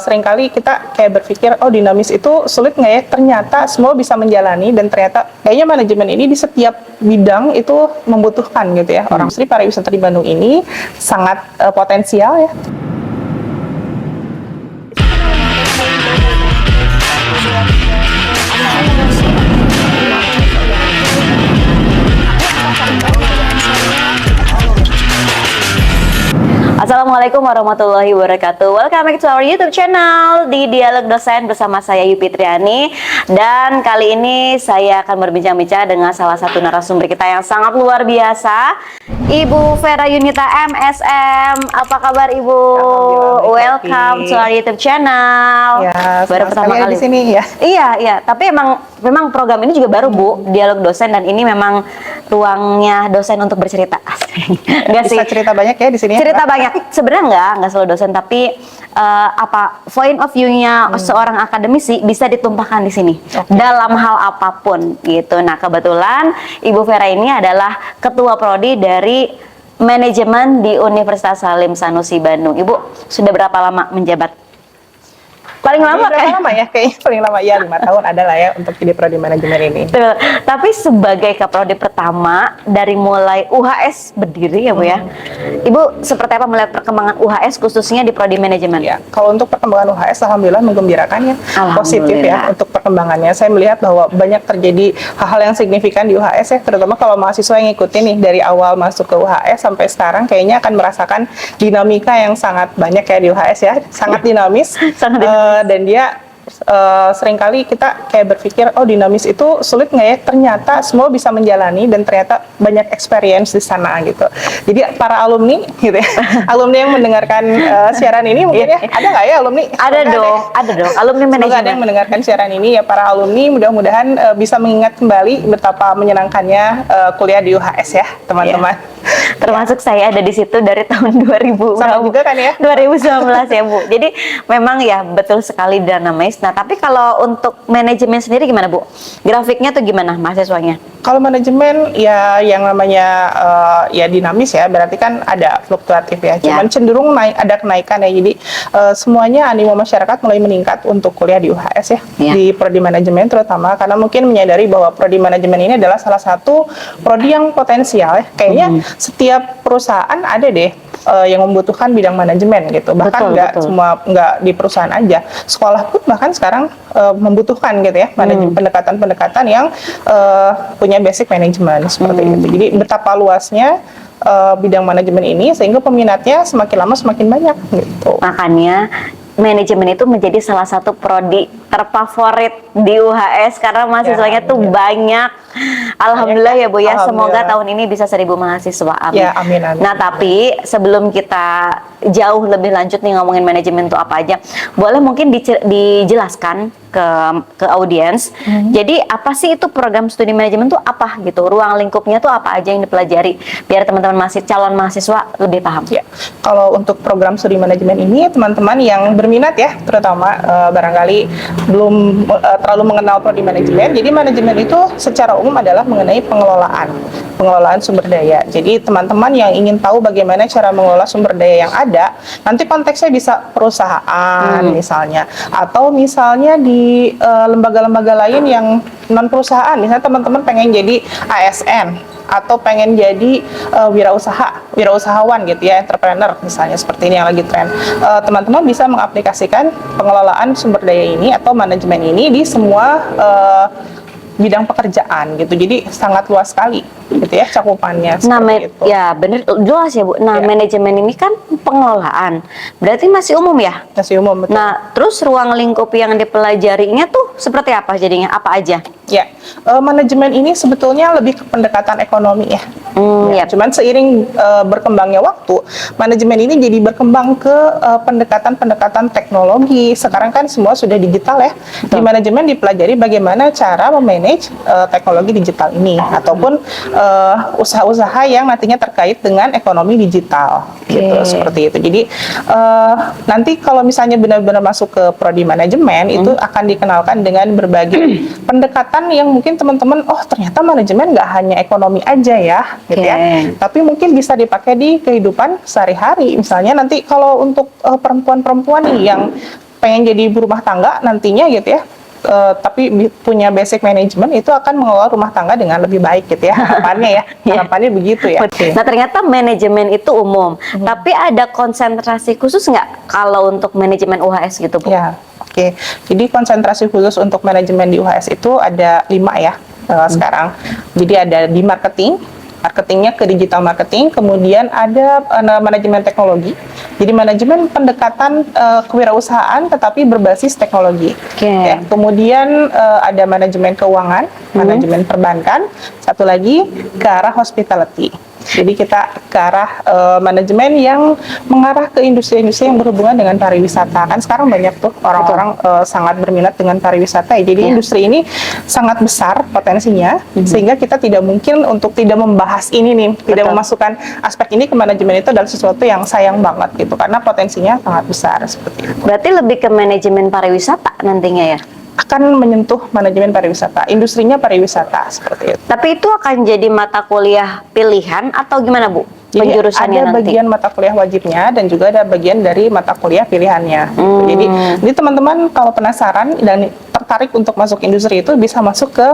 Seringkali kita kayak berpikir, oh dinamis itu sulit nggak ya? Ternyata semua bisa menjalani dan ternyata kayaknya manajemen ini di setiap bidang itu membutuhkan gitu ya. Orang industri pariwisata di Bandung ini sangat potensial ya. Assalamualaikum warahmatullahi wabarakatuh. Welcome back to our YouTube channel di Dialog Dosen bersama saya Yupi Triani. Dan kali ini saya akan berbincang-bincang dengan salah satu narasumber kita yang sangat luar biasa, Ibu Vera Yunita MSM. Apa kabar Ibu? Welcome to our YouTube channel. Ya, baru pertama kali di sini ya. Iya. Tapi memang program ini juga baru Bu, Dialog Dosen, dan ini memang ruangnya dosen untuk bercerita. Enggak sih? Bisa cerita banyak ya di sini. Cerita banyak. Sebenarnya nggak selalu dosen, tapi point of view-nya seorang akademisi bisa ditumpahkan di sini dalam hal apapun gitu. Nah, kebetulan Ibu Vera ini adalah ketua prodi dari manajemen di Universitas Salim Sanusi Bandung. Ibu sudah berapa lama menjabat? Paling lama kayaknya paling lama ya 5 tahun adalah ya untuk jadi prodi manajemen ini. Betul. Tapi sebagai kaprodi pertama dari mulai UHS berdiri ya Bu ya, Ibu seperti apa melihat perkembangan UHS khususnya di prodi manajemen? Ya, kalau untuk perkembangan UHS alhamdulillah menggembirakan ya, positif ya untuk perkembangannya. Saya melihat bahwa banyak terjadi hal-hal yang signifikan di UHS ya, terutama kalau mahasiswa yang ngikutin nih dari awal masuk ke UHS sampai sekarang kayaknya akan merasakan dinamika yang sangat banyak ya di UHS ya, sangat dinamis. Dan dia seringkali kita kayak berpikir, oh dinamis itu sulit nggak ya? Ternyata semua bisa menjalani dan ternyata banyak experience di sana gitu. Jadi para alumni gitu ya, alumni yang mendengarkan siaran ini mungkin ya, ada nggak ya alumni? Ada dong, alumni manajemen. Semoga ada yang mendengarkan siaran ini ya para alumni, mudah-mudahan bisa mengingat kembali betapa menyenangkannya kuliah di UHS ya teman-teman. Termasuk saya ada di situ dari tahun 2000. Sama juga kan ya? 2019 ya Bu. Jadi memang ya betul sekali dinamis. Nah, tapi kalau untuk manajemen sendiri gimana Bu? Grafiknya tuh gimana mahasiswanya? Kalau manajemen ya yang namanya ya dinamis ya, berarti kan ada fluktuatif ya. Cuman cenderung ada kenaikan ya. Jadi semuanya animo masyarakat mulai meningkat untuk kuliah di UHS ya. Di prodi manajemen terutama karena mungkin menyadari bahwa prodi manajemen ini adalah salah satu prodi yang potensial ya. Kayaknya setiap perusahaan ada deh yang membutuhkan bidang manajemen gitu. Bahkan nggak di perusahaan aja. Sekolah pun bahkan sekarang membutuhkan gitu ya pendekatan-pendekatan yang punya basic manajemen seperti itu. Jadi betapa luasnya bidang manajemen ini sehingga peminatnya semakin lama semakin banyak gitu. Makanya manajemen itu menjadi salah satu prodi terfavorit di UHS karena mahasiswanya tuh banyak. Alhamdulillah ya Bu ya, semoga tahun ini bisa 1000 mahasiswa. Amin. Ya, amin. Nah, tapi sebelum kita jauh lebih lanjut nih ngomongin manajemen itu apa aja, boleh mungkin dijelaskan ke audiens. Jadi apa sih itu program studi manajemen tuh apa gitu? Ruang lingkupnya tuh apa aja yang dipelajari biar teman-teman calon mahasiswa lebih paham. Ya, kalau untuk program studi manajemen ini teman-teman yang berminat ya, terutama barangkali belum terlalu mengenal prodi manajemen. Jadi manajemen itu secara umum adalah mengenai pengelolaan sumber daya. Jadi teman-teman yang ingin tahu bagaimana cara mengelola sumber daya yang ada, nanti konteksnya bisa perusahaan misalnya, atau misalnya di lembaga-lembaga lain yang non perusahaan. Misalnya teman-teman pengen jadi ASN atau pengen jadi wirausahawan gitu ya, entrepreneur misalnya seperti ini yang lagi tren. Teman-teman bisa mengaplikasikan pengelolaan sumber daya ini atau manajemen ini di semua bidang pekerjaan gitu. Jadi sangat luas sekali gitu ya cakupannya. Ya bener, jelas ya Bu. Nah, manajemen ini kan pengelolaan, berarti masih umum ya? Masih umum, betul. Nah, terus ruang lingkup yang dipelajarinya tuh seperti apa jadinya? Apa aja? Ya, manajemen ini sebetulnya lebih ke pendekatan ekonomi ya. Cuman seiring berkembangnya waktu, manajemen ini jadi berkembang ke pendekatan-pendekatan teknologi. Sekarang kan semua sudah digital ya. Di manajemen dipelajari bagaimana cara memanage teknologi digital ini ataupun usaha-usaha yang nantinya terkait dengan ekonomi digital gitu, seperti itu. Jadi nanti kalau misalnya benar-benar masuk ke prodi manajemen itu akan dikenalkan dengan berbagai pendekatan yang mungkin teman-teman, oh ternyata manajemen nggak hanya ekonomi aja ya gitu ya, tapi mungkin bisa dipakai di kehidupan sehari-hari. Misalnya nanti kalau untuk perempuan-perempuan nih yang pengen jadi ibu rumah tangga nantinya gitu ya, tapi punya basic management, itu akan mengelola rumah tangga dengan lebih baik gitu ya, harapannya ya, harapannya begitu ya. Nah ternyata manajemen itu umum, tapi ada konsentrasi khusus nggak kalau untuk manajemen UHS gitu Bu? Ya, oke. Jadi konsentrasi khusus untuk manajemen di UHS itu ada 5 ya sekarang. Jadi ada di marketingnya ke digital marketing, kemudian ada manajemen teknologi. Jadi manajemen pendekatan kewirausahaan tetapi berbasis teknologi. Ya, kemudian ada manajemen keuangan, manajemen perbankan, satu lagi ke arah hospitality. Jadi kita ke arah manajemen yang mengarah ke industri-industri yang berhubungan dengan pariwisata. Kan sekarang banyak tuh orang-orang sangat berminat dengan pariwisata ya. Jadi industri ini sangat besar potensinya, sehingga kita tidak mungkin untuk tidak membahas ini nih, tidak memasukkan aspek ini ke manajemen, itu adalah sesuatu yang sayang banget gitu, karena potensinya sangat besar seperti itu. Berarti lebih ke manajemen pariwisata nantinya ya? Akan menyentuh manajemen pariwisata, industrinya pariwisata seperti itu. Tapi itu akan jadi mata kuliah pilihan atau gimana Bu? Jadi Penjurusannya ada nanti? bagian mata kuliah wajibnya dan juga ada bagian dari mata kuliah pilihannya. Jadi teman-teman kalau penasaran dan tertarik untuk masuk industri itu bisa masuk ke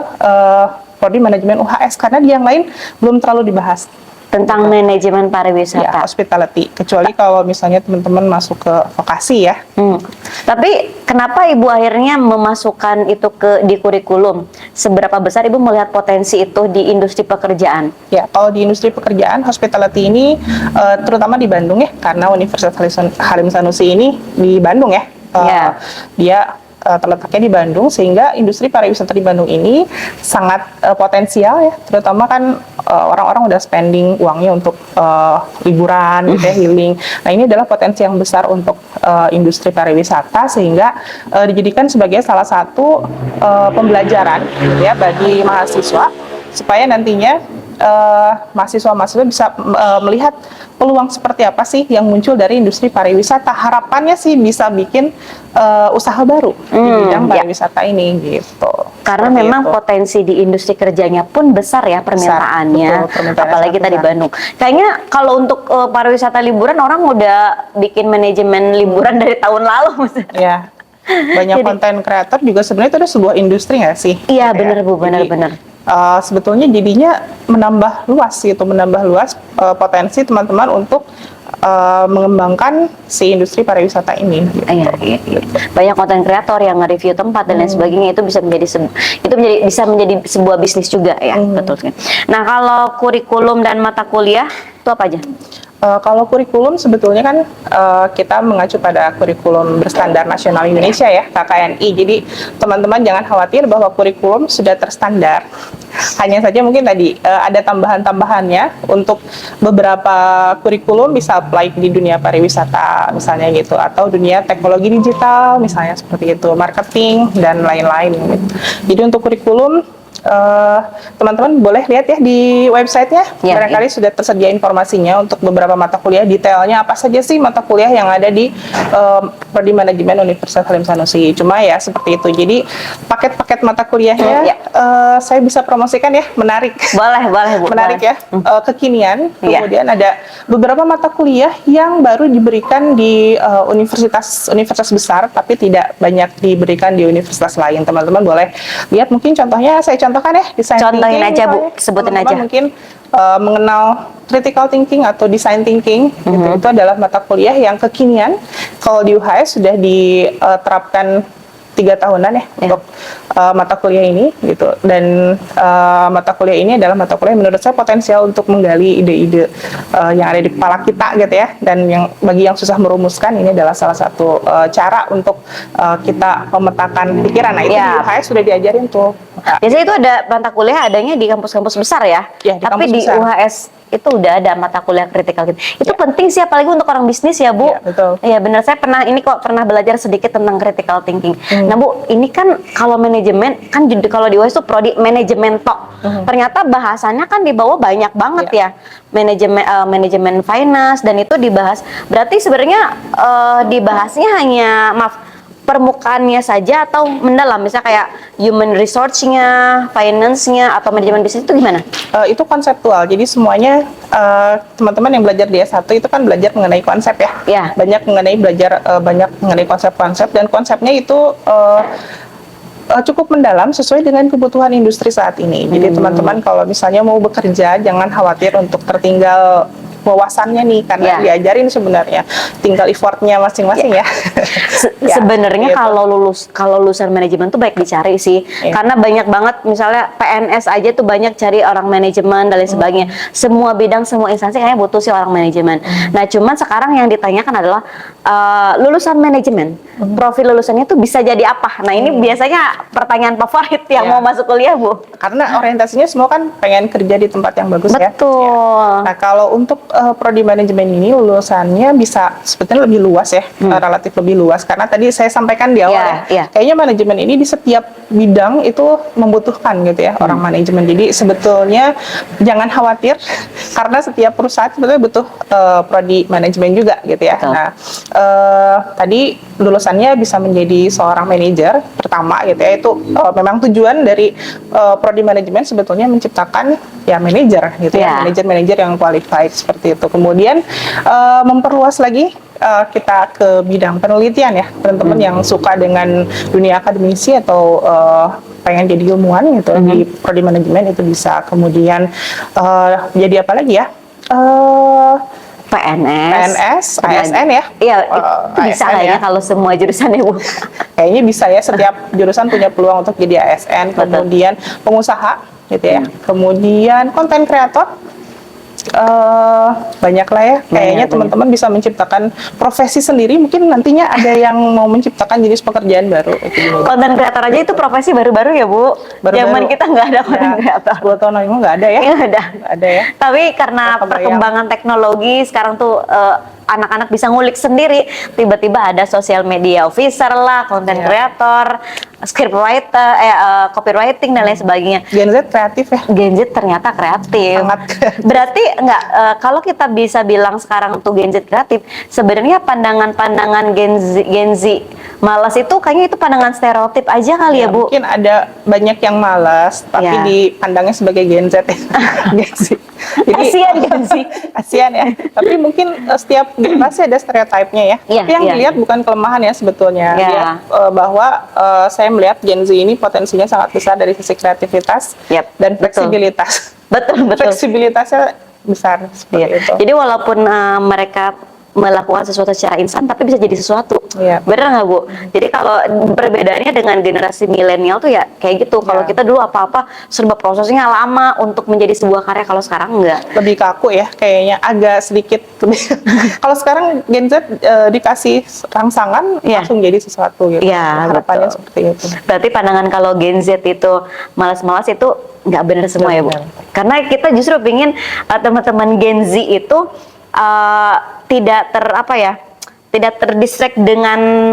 prodi manajemen UHS, karena di yang lain belum terlalu dibahas. Tentang manajemen Ya, pariwisata. hospitality. Kecuali kalau misalnya teman-teman masuk ke vokasi ya. Tapi kenapa Ibu akhirnya memasukkan itu di kurikulum? Seberapa besar Ibu melihat potensi itu di industri pekerjaan? Ya, kalau di industri pekerjaan, hospitality ini terutama di Bandung ya, karena Universitas Halim Sanusi ini di Bandung ya. Dia terletaknya di Bandung, sehingga industri pariwisata di Bandung ini sangat potensial ya, terutama kan orang-orang udah spending uangnya untuk liburan gitu ya, healing. Nah ini adalah potensi yang besar untuk industri pariwisata, sehingga dijadikan sebagai salah satu pembelajaran gitu ya bagi mahasiswa, supaya nantinya mahasiswa-mahasiswa bisa melihat peluang seperti apa sih yang muncul dari industri pariwisata. Harapannya sih bisa bikin usaha baru di bidang pariwisata ini gitu. Karena Seperti memang itu. potensi di industri kerjanya pun besar ya permintaannya, Betul, permintaannya apalagi sangat tadi besar. Bandung. Kayaknya kalau untuk pariwisata liburan orang udah bikin manajemen liburan dari tahun lalu. Ya, banyak Jadi- konten kreator juga sebenarnya itu ada sebuah industri nggak sih? Iya Gitu ya. benar Bu, Jadi, benar-benar. sebetulnya jadinya menambah luas potensi teman-teman untuk mengembangkan si industri pariwisata ini. Gitu. Iya. Banyak konten kreator yang nge-review tempat dan lain sebagainya, itu bisa menjadi sebuah bisnis juga ya, betul kan. Nah, kalau kurikulum dan mata kuliah itu apa aja? Kalau kurikulum sebetulnya kan kita mengacu pada kurikulum berstandar nasional Indonesia ya, KKNI. Jadi teman-teman jangan khawatir bahwa kurikulum sudah terstandar. Hanya saja mungkin tadi ada tambahan-tambahannya untuk beberapa kurikulum bisa apply di dunia pariwisata misalnya gitu, atau dunia teknologi digital misalnya seperti itu, marketing dan lain-lain gitu. Jadi untuk kurikulum teman-teman boleh lihat ya di websitenya, barangkali sudah tersedia informasinya untuk beberapa mata kuliah, detailnya apa saja sih mata kuliah yang ada di Prodi Manajemen Universitas Halim Sanusi. Cuma ya seperti itu, jadi paket-paket mata kuliahnya saya bisa promosikan ya, menarik. Boleh Bu. Menarik ya, kekinian. Kemudian ada beberapa mata kuliah yang baru diberikan di universitas besar, tapi tidak banyak diberikan di universitas lain. Teman-teman boleh lihat, mungkin contohnya saya contohkan ya, design Contohin thinking aja Bu, misalnya. sebutin Teman-teman aja. mungkin mengenal critical thinking atau design thinking, gitu. Itu adalah mata kuliah yang kekinian. Kalau di UHS sudah diterapkan 3 tahunan ya untuk mata kuliah ini gitu, dan mata kuliah ini adalah mata kuliah menurut saya potensial untuk menggali ide-ide yang ada di kepala kita gitu ya, dan yang bagi yang susah merumuskan ini adalah salah satu cara untuk kita memetakan pikiran. Nah itu di UHS sudah diajarin tuh. Biasanya itu ada mata kuliah adanya di kampus-kampus besar ya, Ya, di tapi kampus di besar. UHS itu udah ada mata kuliah kritikal gitu. Itu penting sih, apalagi untuk orang bisnis ya Bu. Iya, betul. Iya benar, saya pernah belajar sedikit tentang critical thinking. Nah Bu, ini kan kalau manajemen kan kalau di UHS itu prodi manajemen tok. Ternyata bahasannya kan dibawa banyak banget ya. Manajemen finance, dan itu dibahas. Berarti sebenarnya dibahasnya hanya permukaannya saja atau mendalam, misalnya kayak human resource-nya, finance-nya, atau manajemen bisnis itu gimana? Itu konseptual, jadi semuanya teman-teman yang belajar di S1 itu kan belajar mengenai konsep ya. Ya. Banyak mengenai konsep-konsep, dan konsepnya itu cukup mendalam sesuai dengan kebutuhan industri saat ini. Jadi teman-teman kalau misalnya mau bekerja, jangan khawatir untuk tertinggal wawasannya nih, karena diajarin sebenarnya, tinggal effortnya masing-masing ya. Sebenarnya gitu. kalau lulusan manajemen tuh baik dicari sih, karena banyak banget misalnya PNS aja tuh banyak cari orang manajemen dan lain sebagainya. Semua bidang, semua instansi kayaknya butuh sih orang manajemen. Nah, cuman sekarang yang ditanyakan adalah lulusan manajemen, profil lulusannya tuh bisa jadi apa? Nah, ini biasanya pertanyaan favorit yang mau masuk kuliah, Bu. Karena orientasinya semua kan pengen kerja di tempat yang bagus ya. Betul. Nah, kalau untuk prodi manajemen ini lulusannya bisa sebetulnya lebih luas ya, relatif lebih luas, karena tadi saya sampaikan di awal kayaknya manajemen ini di setiap bidang itu membutuhkan gitu ya orang manajemen. Jadi sebetulnya jangan khawatir karena setiap perusahaan sebetulnya butuh prodi manajemen juga gitu ya. Betul. Nah, tadi lulusannya bisa menjadi seorang manajer pertama gitu ya, itu memang tujuan dari prodi manajemen sebetulnya menciptakan ya manajer gitu ya, manajer-manajer yang qualified seperti itu. Kemudian memperluas lagi kita ke bidang penelitian ya, teman-teman yang suka dengan dunia akademisi atau pengen jadi ilmuwan gitu di prodi manajemen itu bisa. Kemudian jadi apa lagi ya? PNS, ASN ya? Iya, itu bisa kayaknya kalau semua jurusannya, Bu. Kayaknya bisa ya, setiap jurusan punya peluang untuk jadi ASN. Kemudian pengusaha gitu ya. Kemudian konten kreator. Banyak lah ya, kayaknya teman-teman bisa menciptakan profesi sendiri. Mungkin nantinya ada yang mau menciptakan jenis pekerjaan baru. Konten kreator aja itu profesi baru-baru ya, Bu. Zaman kita nggak ada konten kreator. 2 tahun lalu nggak ada ya? Nggak ada. Ada ya. Tapi karena perkembangan teknologi sekarang tuh anak-anak bisa ngulik sendiri, tiba-tiba ada social media officer lah, konten kreator, scriptwriter, copywriting dan lain sebagainya. Gen Z kreatif ya? Gen Z ternyata kreatif. Sangat kreatif. Berarti enggak, kalau kita bisa bilang sekarang tuh Gen Z kreatif, sebenarnya pandangan-pandangan Gen Z malas itu kayaknya itu pandangan stereotip aja kali ya, Bu? Mungkin ada banyak yang malas, tapi dipandangnya sebagai Gen Z ya. Gen Z. Jadi, Kasian Gen Z. Kasian ya. Tapi mungkin setiap generasi ada stereotipnya ya. Tapi yang dilihat bukan kelemahan ya sebetulnya. Lihat bahwa saya melihat Gen Z ini potensinya sangat besar dari sisi kreativitas dan fleksibilitas. Betul. Fleksibilitasnya besar seperti itu. Jadi walaupun mereka melakukan sesuatu secara instan, tapi bisa jadi sesuatu. Benar nggak, Bu? Jadi kalau perbedaannya dengan generasi milenial tuh ya kayak gitu. Kalau kita dulu apa-apa serba prosesnya lama untuk menjadi sebuah karya, kalau sekarang enggak. Lebih kaku ya, kayaknya agak sedikit. Kalau sekarang Gen Z dikasih rangsangan langsung jadi sesuatu gitu. Harapannya seperti itu. Berarti pandangan kalau Gen Z itu malas-malas itu nggak benar semua ya, Bu? Karena kita justru pingin teman-teman Gen Z itu tidak terdistract dengan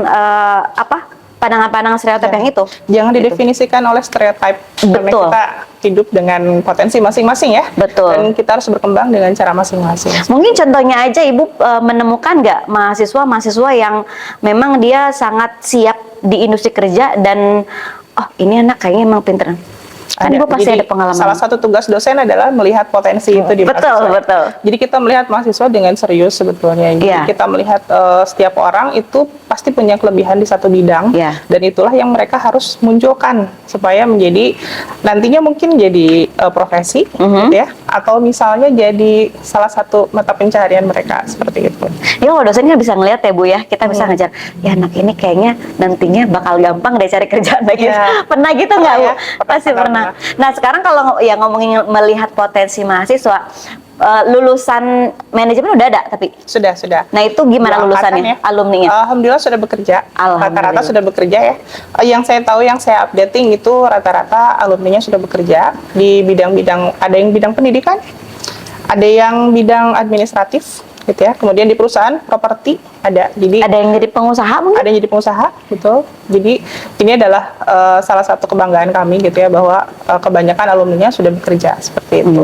pandangan-pandangan stereotip yang itu. Jangan didefinisikan oleh stereotip. Karena kita hidup dengan potensi masing-masing ya. Dan kita harus berkembang dengan cara masing-masing. Mungkin contohnya aja Ibu menemukan nggak mahasiswa yang memang dia sangat siap di industri kerja dan ini anak kayaknya emang pinter. Kan Ibu pasti ada pengalaman. Salah satu tugas dosen adalah melihat potensi itu di mahasiswa. Betul. Jadi kita melihat mahasiswa dengan serius sebetulnya. Jadi kita melihat setiap orang itu pasti punya kelebihan di satu bidang, dan itulah yang mereka harus munculkan supaya menjadi nantinya mungkin jadi profesi, gitu ya, atau misalnya jadi salah satu mata pencaharian mereka seperti itu. Ya kalau dosen kan bisa ngelihat ya Bu ya, kita bisa ngajar. Ya anak ini kayaknya nantinya bakal gampang deh cari kerjaan lagi. Pernah gitu nggak Bu? Pasti pernah. Nah sekarang kalau ya ngomongin melihat potensi mahasiswa, lulusan manajemen udah ada tapi? Sudah. Nah itu gimana lulusannya, alumninya? Alhamdulillah sudah bekerja, rata-rata sudah bekerja ya. Yang saya tahu, yang saya updating itu rata-rata alumninya sudah bekerja di bidang-bidang, ada yang bidang pendidikan, ada yang bidang administratif, gitu ya. Kemudian di perusahaan properti ada. Jadi Ada yang jadi pengusaha mungkin? ada yang jadi pengusaha, betul. Jadi ini adalah salah satu kebanggaan kami gitu ya, bahwa kebanyakan alumninya sudah bekerja seperti itu.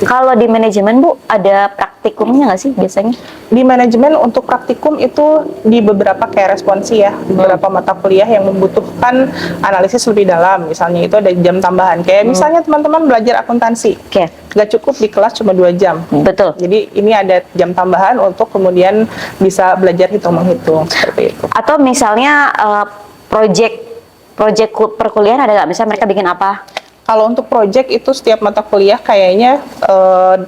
Kalau di manajemen Bu, ada praktikumnya nggak sih biasanya? Di manajemen untuk praktikum itu di beberapa kayak responsi ya, beberapa mata kuliah yang membutuhkan analisis lebih dalam. Misalnya itu ada jam tambahan. Kayak misalnya teman-teman belajar akuntansi, Oke, nggak cukup di kelas cuma 2 jam. betul. Jadi ini ada jam tambahan untuk kemudian bisa belajar hitung-menghitung seperti itu. Atau misalnya project perkuliahan ada nggak? Misalnya mereka bikin apa? Kalau untuk project itu setiap mata kuliah kayaknya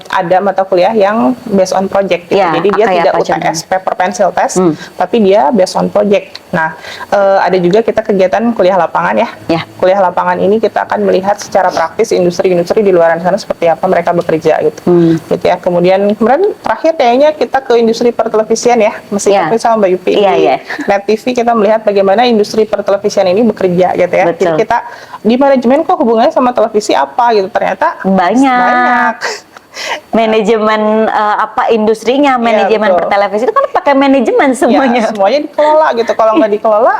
ada mata kuliah yang based on project gitu. Ya, Jadi dia kayak tidak apa UTS paper pencil test, Hmm. tapi dia based on project. Nah, ada juga kita kegiatan kuliah lapangan ya. Ya. Kuliah lapangan ini kita akan melihat secara praktis industri-industri di luar sana seperti apa mereka bekerja gitu. Gitu ya. Kemudian kemarin terakhir kayaknya kita ke industri pertelevisian ya, masih Ya. sama Mbak Yupi Iya, di iya. Net TV kita melihat bagaimana industri pertelevisian ini bekerja gitu ya. Betul. Jadi kita di manajemen kok hubungannya sama televisi apa gitu, ternyata Banyak. Manajemen apa industrinya, manajemen betul. pertelevisi itu kan pakai manajemen semuanya. Ya, semuanya dikelola gitu. Kalau nggak dikelola,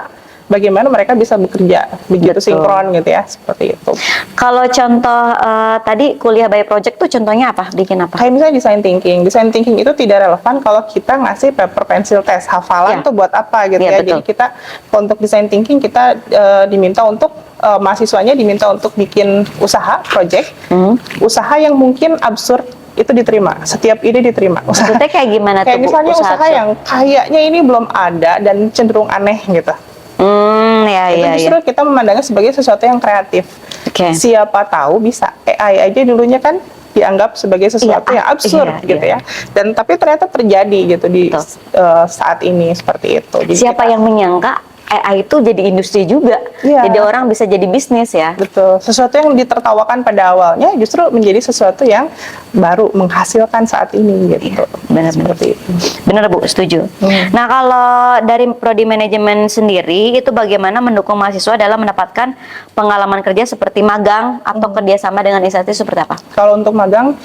bagaimana mereka bisa bekerja begitu Betul. sinkron gitu ya, seperti itu. Kalau contoh tadi kuliah by project tuh contohnya apa? Bikin apa? Kayak misalnya design thinking. Design thinking itu tidak relevan kalau kita ngasih paper pencil test. Hafalan Ya. tuh buat apa gitu Ya, ya. betul. Jadi kita untuk design thinking kita diminta untuk mahasiswanya diminta untuk bikin usaha project. Usaha yang mungkin absurd itu diterima. Setiap ide diterima. Maksudnya kayak gimana tuh, Kayak Bu, misalnya usaha usaha absurd? yang kayaknya ini belum ada dan cenderung aneh gitu. Ya, Itu ya, justru ya. kita memandangnya sebagai sesuatu yang kreatif. Oke. Siapa tahu bisa AI aja dulunya kan dianggap sebagai sesuatu Iya, yang absurd iya, gitu iya. ya. Dan tapi ternyata terjadi gitu di Betul. saat ini seperti itu. Jadi Siapa kita- yang menyangka AI itu jadi industri juga. Iya. Jadi orang bisa jadi bisnis ya. Betul, sesuatu yang ditertawakan pada awalnya justru menjadi sesuatu yang baru menghasilkan saat ini gitu. benar-benar. Seperti itu. Benar Bu, setuju. Nah kalau dari prodi manajemen sendiri itu bagaimana mendukung mahasiswa dalam mendapatkan pengalaman kerja seperti magang atau kerjasama dengan instansi seperti apa? Kalau untuk magang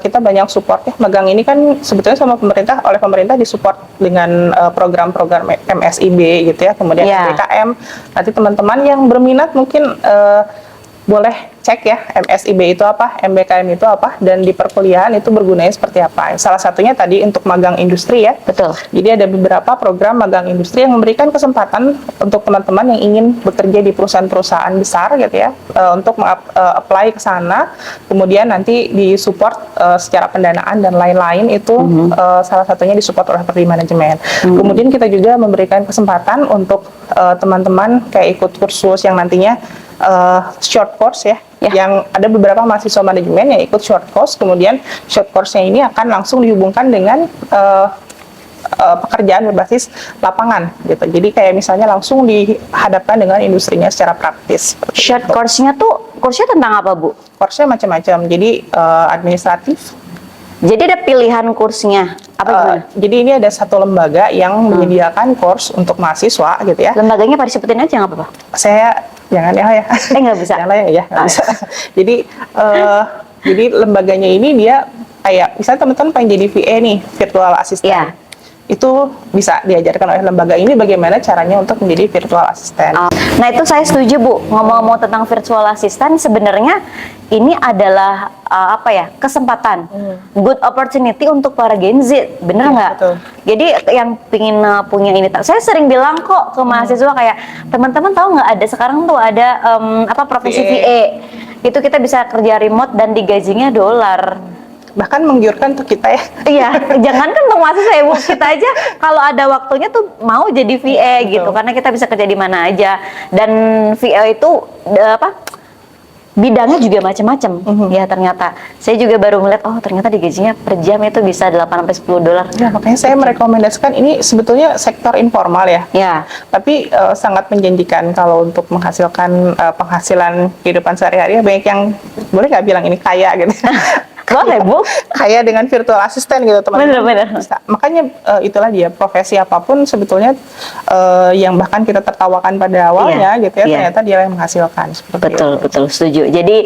kita banyak support ya. Magang ini kan sebetulnya sama pemerintah, oleh pemerintah disupport dengan program-program MSIB gitu ya, kemudian Ya. BKM. Nanti teman-teman yang berminat mungkin boleh cek ya MSIB itu apa, MBKM itu apa, dan di perkuliahan itu bergunanya seperti apa. Salah satunya tadi untuk magang industri ya. Betul. Jadi ada beberapa program magang industri yang memberikan kesempatan untuk teman-teman yang ingin bekerja di perusahaan-perusahaan besar gitu ya, untuk apply ke sana, kemudian nanti disupport secara pendanaan dan lain-lain itu salah satunya disupport oleh prodi manajemen. Kemudian kita juga memberikan kesempatan untuk teman-teman kayak ikut kursus yang nantinya short course ya, yang ada beberapa mahasiswa manajemen yang ikut short course, kemudian short course-nya ini akan langsung dihubungkan dengan pekerjaan berbasis lapangan gitu. Jadi kayak misalnya langsung dihadapkan dengan industrinya secara praktis. Short course-nya tuh, course-nya tentang apa Bu? Course-nya macam-macam. Jadi administratif. Jadi ada pilihan kursnya. Apa gimana? Jadi ini ada satu lembaga yang menyediakan course untuk mahasiswa gitu ya. Lembaganya pada sebutin aja nggak apa-apa? Saya jangan ya. Nggak bisa. Jangan ya, nggak bisa. Jadi lembaganya ini dia kayak misalnya teman-teman pengen jadi VA nih, virtual assistant. Iya. Itu bisa diajarkan oleh lembaga ini bagaimana caranya untuk menjadi virtual assistant. Nah itu saya setuju Bu. Ngomong-ngomong tentang virtual assistant, sebenarnya ini adalah kesempatan, good opportunity untuk para Gen Z, bener Iya, nggak? betul. Jadi yang pingin punya ini, saya sering bilang kok ke mahasiswa kayak teman-teman tahu nggak ada sekarang tuh ada profesi VA. Itu kita bisa kerja remote dan digajinya $. Bahkan menggiurkan untuk kita ya. Iya, jangan kan untuk mahasiswa ya Bu, kita aja kalau ada waktunya tuh mau jadi VA gitu, karena kita bisa kerja di mana aja. Dan VA itu bidangnya juga macam-macam ya ternyata. Saya juga baru melihat, oh ternyata digajinya per jam itu bisa $8 sampai $10. Ya, makanya saya merekomendasikan ini sebetulnya sektor informal ya. Ya, Tapi sangat menjanjikan kalau untuk menghasilkan penghasilan kehidupan sehari-hari. Banyak yang boleh nggak bilang ini kaya gitu. Boleh, Bu. Kayak dengan virtual assistant gitu teman-teman. Bener-bener. Bisa. Makanya itulah dia, profesi apapun sebetulnya yang bahkan kita tertawakan pada awalnya Iya, gitu ya, iya. ternyata dia yang menghasilkan seperti Betul, itu. betul, setuju. Jadi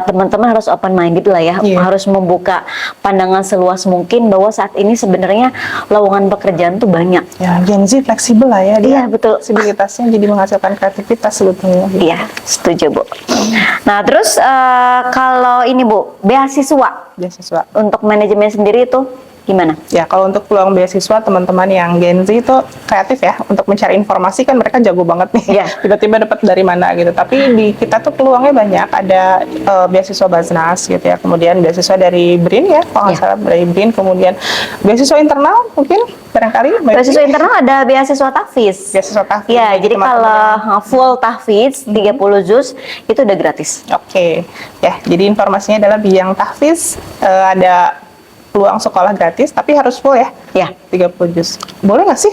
teman-teman harus open minded lah ya, Iya. harus membuka pandangan seluas mungkin bahwa saat ini sebenarnya lowongan pekerjaan tuh banyak. Ya, Gen Z fleksibel lah ya dia. Iya, betul. Fleksibilitasnya jadi menghasilkan kreativitas sebetulnya. Gitu. Iya, setuju, Bu. Nah, terus kalau ini, Bu, Beasiswa. untuk manajemen sendiri itu gimana? Ya, kalau untuk peluang beasiswa teman-teman yang Gen Z itu kreatif ya, untuk mencari informasi kan mereka jago banget nih. Iya. Tiba-tiba dapat dari mana gitu. Tapi di kita tuh peluangnya banyak. Ada beasiswa Baznas gitu ya, kemudian beasiswa dari BRIN ya, kalau nggak Iya. salah dari BRIN, kemudian beasiswa internal mungkin barangkali. Mbak Beasiswa Yati? internal ada beasiswa tahfiz. Beasiswa tahfiz. Ya, Bagi jadi teman-teman kalau full tahfiz 30 juz itu udah gratis. Oke, ya. Jadi informasinya adalah bidang tahfiz, ada peluang sekolah gratis, tapi harus full ya. Ya. 30 juz. Boleh nggak sih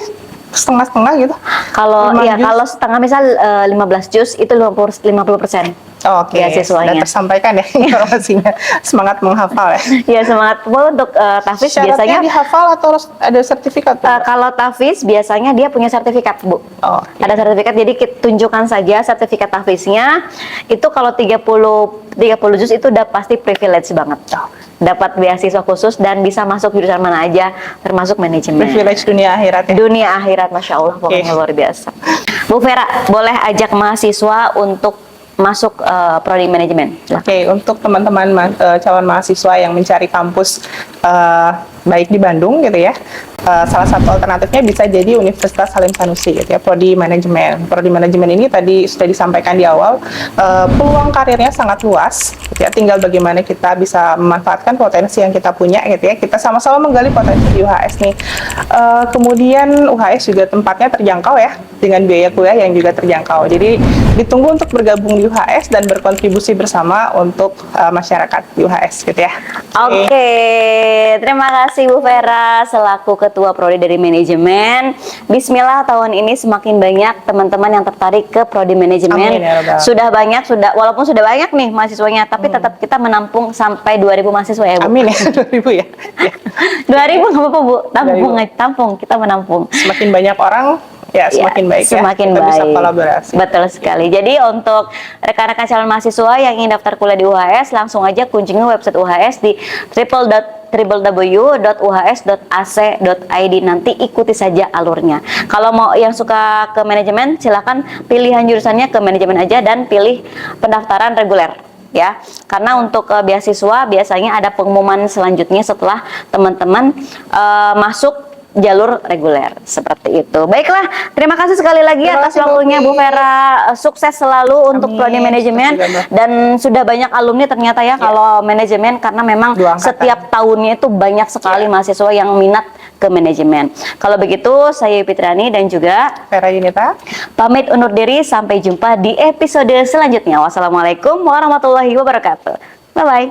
setengah-setengah gitu? Kalau 5 ya juz? kalau setengah misal 15 juz itu 50%. Oh, oke, beasiswanya. sudah tersampaikan ya informasinya. Semangat menghafal ya. Ya, semangat full untuk tahfiz Syaratnya biasanya dihafal atau harus ada sertifikat? kalau tahfiz biasanya dia punya sertifikat, Bu. Oh, oke. Ada sertifikat, jadi kita tunjukkan saja sertifikat tahfiznya. Itu kalau 30 juz itu udah pasti privilege banget. Oh. Dapat beasiswa khusus dan bisa masuk jurusan mana aja, termasuk manajemen. Privilege dunia akhirat ya. Dunia akhirat, Masya Allah, pokoknya luar biasa. Bu Vera, boleh ajak mahasiswa untuk masuk prodi manajemen? Oke, untuk teman-teman calon mahasiswa yang mencari kampus baik di Bandung gitu ya, salah satu alternatifnya bisa jadi Universitas Halim Sanusi gitu ya, prodi manajemen. Prodi manajemen ini tadi sudah disampaikan di awal, peluang karirnya sangat luas gitu ya, tinggal bagaimana kita bisa memanfaatkan potensi yang kita punya gitu ya, kita sama-sama menggali potensi di UHS nih. Kemudian UHS juga tempatnya terjangkau ya, dengan biaya kuliah yang juga terjangkau. Jadi ditunggu untuk bergabung di UHS dan berkontribusi bersama untuk masyarakat di UHS gitu ya. Oke, terima kasih Bu Vera selaku Ketua Prodi dari Manajemen. Bismillah, tahun ini semakin banyak teman-teman yang tertarik ke Prodi Manajemen. Amin, ya Rabbal. Walaupun sudah banyak nih mahasiswanya, tapi tetap kita menampung sampai 2000 mahasiswa ya, Bu. Amin ya, 2000 ya. Ya. 2000 nggak apa-apa, Bu. 2000. Tampung, kita menampung. Semakin banyak orang, ya semakin baik semakin ya. Kita bisa baik. kolaborasi. Betul sekali. Jadi untuk rekan-rekan calon mahasiswa yang ingin daftar kuliah di UHS, langsung aja kunjungi website UHS di www.uhs.ac.id. Nanti ikuti saja alurnya. Kalau mau yang suka ke manajemen, silakan pilihan jurusannya ke manajemen aja dan pilih pendaftaran reguler. Ya, karena untuk beasiswa biasanya ada pengumuman selanjutnya setelah teman-teman masuk jalur reguler seperti itu. Baiklah, terima kasih sekali lagi Terima atas kasih, waktunya Bu Bobi. Vera. Sukses selalu untuk Amin. prodi manajemen Sukses juga, Mbak. dan sudah banyak alumni ternyata ya kalau manajemen, karena memang 2 angkatan. setiap tahunnya itu banyak sekali mahasiswa yang minat ke manajemen. Kalau begitu saya Fitriani dan juga Vera Yunita. pamit undur diri, sampai jumpa di episode selanjutnya. Wassalamualaikum warahmatullahi wabarakatuh. Bye bye.